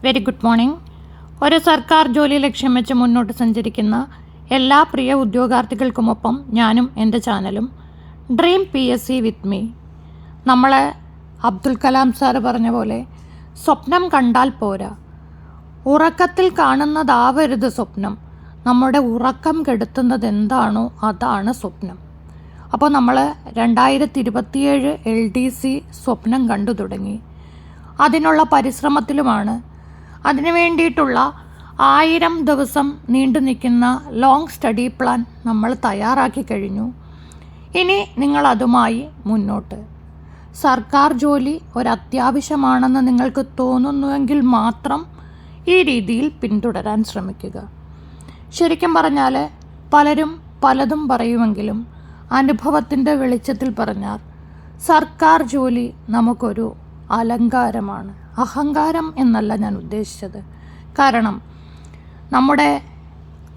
Very good morning. ഒരു സർക്കാർ ജോലി ലക്ഷ്യം വെച്ച് മുന്നോട്ട് സഞ്ചരിക്കുന്ന എല്ലാ പ്രിയ ഉദ്യോഗാർത്ഥികൾക്കുമൊപ്പം ഞാനും എൻ്റെ ചാനലും ഡ്രീം PSC വിത്ത് മീ. നമ്മളെ അബ്ദുൽ കലാം സാറ് പറഞ്ഞ പോലെ സ്വപ്നം കണ്ടാൽ പോരാ, ഉറക്കത്തിൽ കാണുന്നതാവരുത് സ്വപ്നം, നമ്മുടെ ഉറക്കം കെടുത്തുന്നത് എന്താണോ അതാണ് സ്വപ്നം. അപ്പോൾ നമ്മൾ 2027 LDC സ്വപ്നം കണ്ടു തുടങ്ങി. അതിനുള്ള പരിശ്രമത്തിലുമാണ്. അതിനു വേണ്ടിയിട്ടുള്ള 1000 ദിവസം നീണ്ടു നിൽക്കുന്ന ലോങ് സ്റ്റഡി പ്ലാൻ നമ്മൾ തയ്യാറാക്കി കഴിഞ്ഞു. ഇനി നിങ്ങൾ അതുമായി മുന്നോട്ട്. സർക്കാർ ജോലി ഒരത്യാവശ്യമാണെന്ന് നിങ്ങൾക്ക് തോന്നുന്നുവെങ്കിൽ മാത്രം ഈ രീതിയിൽ പിന്തുടരാൻ ശ്രമിക്കുക. ശരിക്കും പറഞ്ഞാൽ പലരും പലതും പറയുമെങ്കിലും അനുഭവത്തിൻ്റെ വെളിച്ചത്തിൽ പറഞ്ഞാൽ സർക്കാർ ജോലി നമുക്കൊരു അലങ്കാരമാണ്. അഹങ്കാരം എന്നല്ല ഞാൻ ഉദ്ദേശിച്ചത്. കാരണം നമ്മുടെ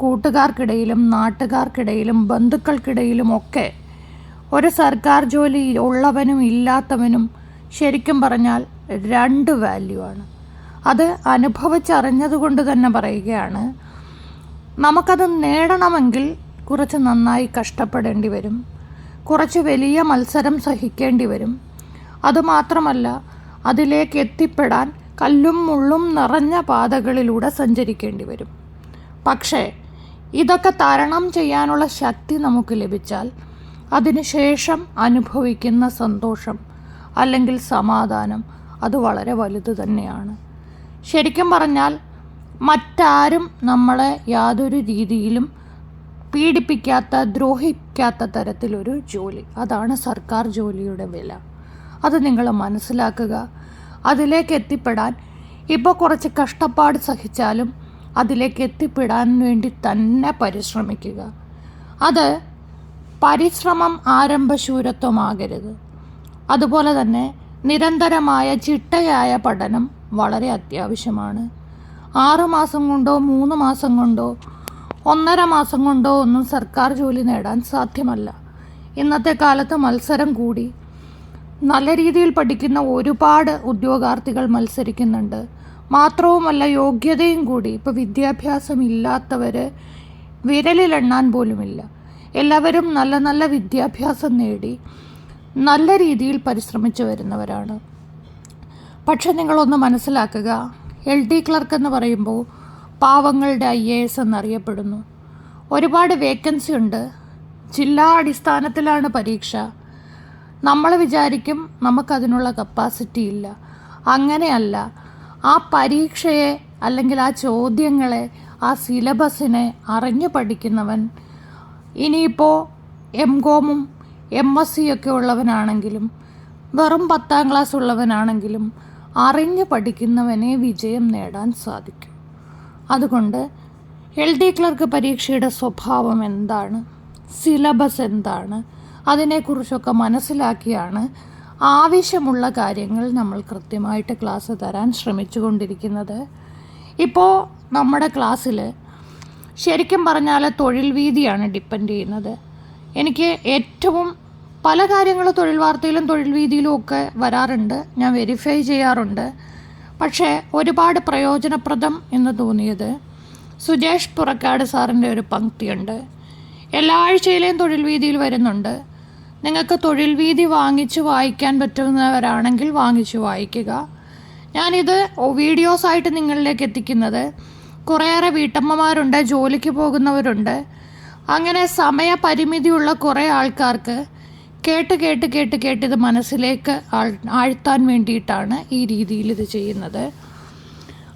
കൂട്ടുകാർക്കിടയിലും നാട്ടുകാർക്കിടയിലും ബന്ധുക്കൾക്കിടയിലുമൊക്കെ ഒരു സർക്കാർ ജോലി ഉള്ളവനും ഇല്ലാത്തവനും ശരിക്കും പറഞ്ഞാൽ 2 വാല്യൂ ആണ്. അത് അനുഭവിച്ചറിഞ്ഞതുകൊണ്ട് തന്നെ പറയുകയാണ്. നമുക്കത് നേടണമെങ്കിൽ കുറച്ച് നന്നായി കഷ്ടപ്പെടേണ്ടി വരും, കുറച്ച് വലിയ മത്സരം സഹിക്കേണ്ടി വരും. അതുമാത്രമല്ല, അതിലേക്ക് എത്തിപ്പെടാൻ കല്ലും മുള്ളും നിറഞ്ഞ പാതകളിലൂടെ സഞ്ചരിക്കേണ്ടി വരും. പക്ഷേ ഇതൊക്കെ തരണം ചെയ്യാനുള്ള ശക്തി നമുക്ക് ലഭിച്ചാൽ അതിനുശേഷം അനുഭവിക്കുന്ന സന്തോഷം അല്ലെങ്കിൽ സമാധാനം അത് വളരെ വലുത് തന്നെയാണ്. ശരിക്കും പറഞ്ഞാൽ മറ്റാരും നമ്മളെ യാതൊരു രീതിയിലും പീഡിപ്പിക്കാത്ത, ദ്രോഹിക്കാത്ത തരത്തിലൊരു ജോലി, അതാണ് സർക്കാർ ജോലിയുടെ വില. അത് നിങ്ങൾ മനസ്സിലാക്കുക. അതിലേക്ക് എത്തിപ്പെടാൻ ഇപ്പോൾ കുറച്ച് കഷ്ടപ്പാട് സഹിച്ചാലും അതിലേക്ക് എത്തിപ്പെടാൻ വേണ്ടി തന്നെ പരിശ്രമിക്കുക. അത് പരിശ്രമം ആരംഭശൂരത്വമാകരുത്. അതുപോലെ തന്നെ നിരന്തരമായ ചിട്ടയായ പഠനം വളരെ അത്യാവശ്യമാണ്. 6 മാസം കൊണ്ടോ 3 മാസം കൊണ്ടോ 1.5 മാസം കൊണ്ടോ ഒന്നും സർക്കാർ ജോലി നേടാൻ സാധ്യമല്ല. ഇന്നത്തെ കാലത്ത് മത്സരം കൂടി. നല്ല രീതിയിൽ പഠിക്കുന്ന ഒരുപാട് ഉദ്യോഗാർത്ഥികൾ മത്സരിക്കുന്നുണ്ട്. മാത്രവുമല്ല യോഗ്യതയും കൂടി. ഇപ്പോൾ വിദ്യാഭ്യാസം ഇല്ലാത്തവർ വിരലിലെണ്ണാൻ പോലുമില്ല. എല്ലാവരും നല്ല നല്ല വിദ്യാഭ്യാസം നേടി നല്ല രീതിയിൽ പരിശ്രമിച്ചു വരുന്നവരാണ്. പക്ഷെ നിങ്ങളൊന്ന് മനസ്സിലാക്കുക, LD ക്ലർക്ക് എന്ന് പറയുമ്പോൾ പാവങ്ങളുടെ IAS എന്നറിയപ്പെടുന്നു. ഒരുപാട് വേക്കൻസി ഉണ്ട്. ജില്ലാ അടിസ്ഥാനത്തിലാണ് പരീക്ഷ. നമ്മൾ വിചാരിക്കും നമുക്കതിനുള്ള കപ്പാസിറ്റി ഇല്ല. അങ്ങനെയല്ല. ആ പരീക്ഷയെ അല്ലെങ്കിൽ ആ ചോദ്യങ്ങളെ, ആ സിലബസിനെ അറിഞ്ഞു പഠിക്കുന്നവൻ, ഇനിയിപ്പോൾ MCOM-ഉം MSc ഒക്കെ ഉള്ളവനാണെങ്കിലും വെറും 10ാം ക്ലാസ് ഉള്ളവനാണെങ്കിലും അറിഞ്ഞു പഠിക്കുന്നവനെ വിജയം നേടാൻ സാധിക്കും. അതുകൊണ്ട് LD ക്ലർക്ക് പരീക്ഷയുടെ സ്വഭാവം എന്താണ്, സിലബസ് എന്താണ്, അതിനെക്കുറിച്ചൊക്കെ മനസ്സിലാക്കിയാണ് ആവശ്യമുള്ള കാര്യങ്ങൾ നമ്മൾ കൃത്യമായിട്ട് ക്ലാസ് തരാൻ ശ്രമിച്ചുകൊണ്ടിരിക്കുന്നത്. ഇപ്പോൾ നമ്മുടെ ക്ലാസ്സിൽ ശരിക്കും പറഞ്ഞാൽ തൊഴിൽ വീതിയാണ് ഡിപ്പെൻഡ് ചെയ്യുന്നത്. എനിക്ക് ഏറ്റവും പല കാര്യങ്ങൾ തൊഴിൽ വാർത്തയിലും തൊഴിൽ വീതിയിലും ഒക്കെ വരാറുണ്ട്, ഞാൻ വെരിഫൈ ചെയ്യാറുണ്ട്. പക്ഷേ ഒരുപാട് പ്രയോജനപ്രദം എന്ന് തോന്നിയത് സുജേഷ് പുറക്കാട് സാറിൻ്റെ ഒരു പങ്ക്തിയുണ്ട്. എല്ലാ ആഴ്ചയിലെയും തൊഴിൽ വീതിയിൽ വരുന്നുണ്ട്. നിങ്ങൾക്ക് തൊഴിൽ വീതി വാങ്ങിച്ച് വായിക്കാൻ പറ്റുന്നവരാണെങ്കിൽ വാങ്ങിച്ച് വായിക്കുക. ഞാനിത് വീഡിയോസായിട്ട് നിങ്ങളിലേക്ക് എത്തിക്കുന്നത് കുറേയേറെ വീട്ടമ്മമാരുണ്ട്, ജോലിക്ക് പോകുന്നവരുണ്ട്. അങ്ങനെ സമയപരിമിതിയുള്ള കുറേ ആൾക്കാർക്ക് കേട്ട് ഇത് മനസ്സിലേക്ക് ആഴ്ത്താൻ വേണ്ടിയിട്ടാണ് ഈ രീതിയിൽ ഇത് ചെയ്യുന്നത്.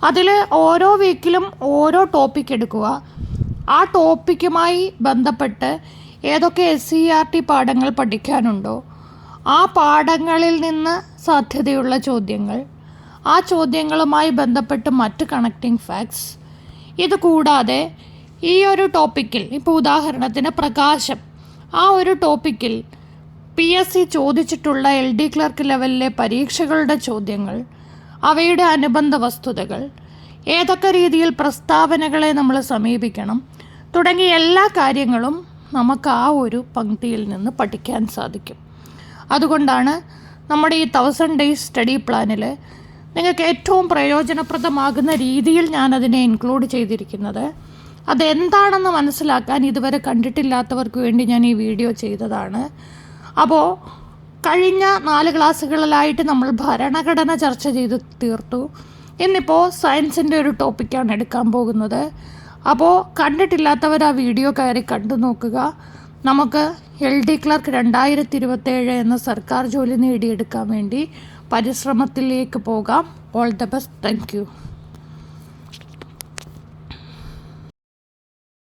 അതിൽ ഓരോ വീക്കിലും ഓരോ ടോപ്പിക് എടുക്കുക. ആ ടോപ്പിക്കുമായി ബന്ധപ്പെട്ട് ഏതൊക്കെ SCERT പാഠങ്ങൾ പഠിക്കാനുണ്ടോ ആ പാഠങ്ങളിൽ നിന്ന് സാധ്യതയുള്ള ചോദ്യങ്ങൾ, ആ ചോദ്യങ്ങളുമായി ബന്ധപ്പെട്ട് മറ്റ് കണക്റ്റിംഗ് ഫാക്ട്സ്, ഇത് കൂടാതെ ഈ ഒരു ടോപ്പിക്കിൽ, ഇപ്പോൾ ഉദാഹരണത്തിന് പ്രകാശം, ആ ഒരു ടോപ്പിക്കിൽ PSC ചോദിച്ചിട്ടുള്ള LD ക്ലർക്ക് ലെവലിലെ പരീക്ഷകളുടെ ചോദ്യങ്ങൾ, അവയുടെ അനുബന്ധ വസ്തുതകൾ, ഏതൊക്കെ രീതിയിൽ പ്രസ്താവനകളെ നമ്മൾ സമീപിക്കണം തുടങ്ങിയ എല്ലാ കാര്യങ്ങളും നമുക്ക് ആ ഒരു പങ്ക്തിയിൽ നിന്ന് പഠിക്കാൻ സാധിക്കും. അതുകൊണ്ടാണ് നമ്മുടെ ഈ 1000 ഡേയ്സ് സ്റ്റഡി പ്ലാനിൽ നിങ്ങൾക്ക് ഏറ്റവും പ്രയോജനപ്രദമാകുന്ന രീതിയിൽ ഞാനതിനെ ഇൻക്ലൂഡ് ചെയ്തിരിക്കുന്നത്. അതെന്താണെന്ന് മനസ്സിലാക്കാൻ ഇതുവരെ കണ്ടിട്ടില്ലാത്തവർക്ക് വേണ്ടി ഞാൻ ഈ വീഡിയോ ചെയ്തതാണ്. അപ്പോൾ കഴിഞ്ഞ 4 ക്ലാസ്സുകളിലായിട്ട് നമ്മൾ ഭരണഘടന ചർച്ച ചെയ്ത് തീർത്തു. ഇന്നിപ്പോൾ സയൻസിൻ്റെ ഒരു ടോപ്പിക്കാണ് എടുക്കാൻ പോകുന്നത്. അപ്പോൾ കണ്ടിട്ടില്ലാത്തവർ ആ വീഡിയോ കയറി കണ്ടു നോക്കുക. നമുക്ക് LD ക്ലർക്ക് 2027 എന്ന സർക്കാർ ജോലി നേടിയെടുക്കാൻ വേണ്ടി പരിശ്രമത്തിലേക്ക് പോകാം. All the best. Thank you.